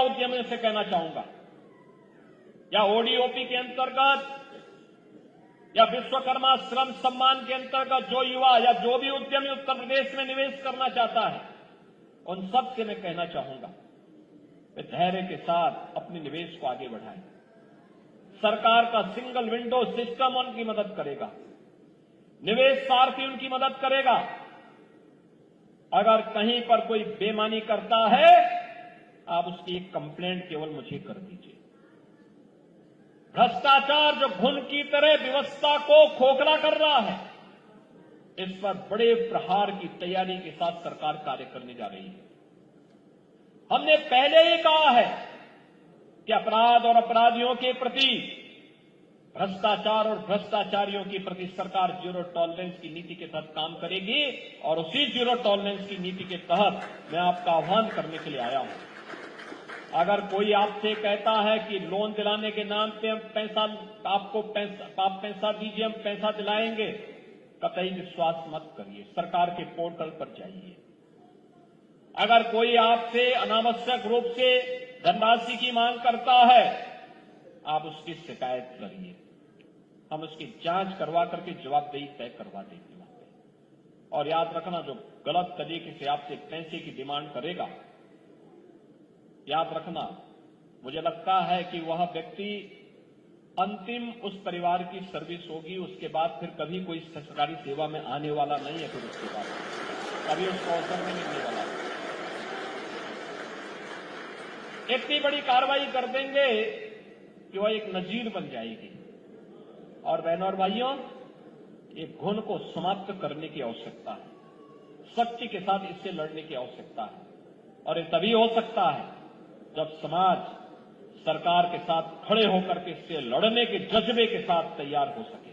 उद्यमियों से कहना चाहूंगा, या ओडीओपी के अंतर्गत या विश्वकर्मा श्रम सम्मान के अंतर्गत जो युवा या जो भी उद्यमी उत्तर प्रदेश में निवेश करना चाहता है, उन सब से मैं कहना चाहूंगा वे धैर्य के साथ अपने निवेश को आगे बढ़ाएं। सरकार का सिंगल विंडो सिस्टम उनकी मदद करेगा, निवेश सारथी उनकी मदद करेगा। अगर कहीं पर कोई बेईमानी करता है, आप उसकी एक कंप्लेंट केवल मुझे कर दीजिए। भ्रष्टाचार जो घुन की तरह व्यवस्था को खोखला कर रहा है, इस पर बड़े प्रहार की तैयारी के साथ सरकार कार्य करने जा रही है। हमने पहले ही कहा है कि अपराध और अपराधियों के प्रति, भ्रष्टाचार और भ्रष्टाचारियों के प्रति सरकार जीरो टॉलरेंस की नीति के तहत काम करेगी, और उसी जीरो टॉलरेंस की नीति के तहत मैं आपका आह्वान करने के लिए आया हूं। अगर कोई आपसे कहता है कि लोन दिलाने के नाम पे हम आप पैसा दीजिए, हम पैसा दिलाएंगे, कतई विश्वास मत करिए। सरकार के पोर्टल पर जाइए। अगर कोई आपसे अनावश्यक रूप से धनराशि की मांग करता है, आप उसकी शिकायत करिए। हम उसकी जांच करवा करके जवाबदेही तय करवा देंगे वहां पे। और याद रखना, जो गलत तरीके से आपसे पैसे की डिमांड करेगा, याद रखना, मुझे लगता है कि वह व्यक्ति अंतिम उस परिवार की सर्विस होगी, उसके बाद फिर कभी कोई सरकारी सेवा में आने वाला नहीं है। फिर उसके बाद कभी उसको अवसर नहीं मिलने वाला। इतनी बड़ी कार्रवाई कर देंगे कि वह एक नजीर बन जाएगी। और बहनों और भाइयों, एक घुन को समाप्त करने की आवश्यकता है, सख्ती के साथ इससे लड़ने की आवश्यकता है। और ये तभी हो सकता है जब समाज सरकार के साथ खड़े होकर के इससे लड़ने के जज्बे के साथ तैयार हो सके।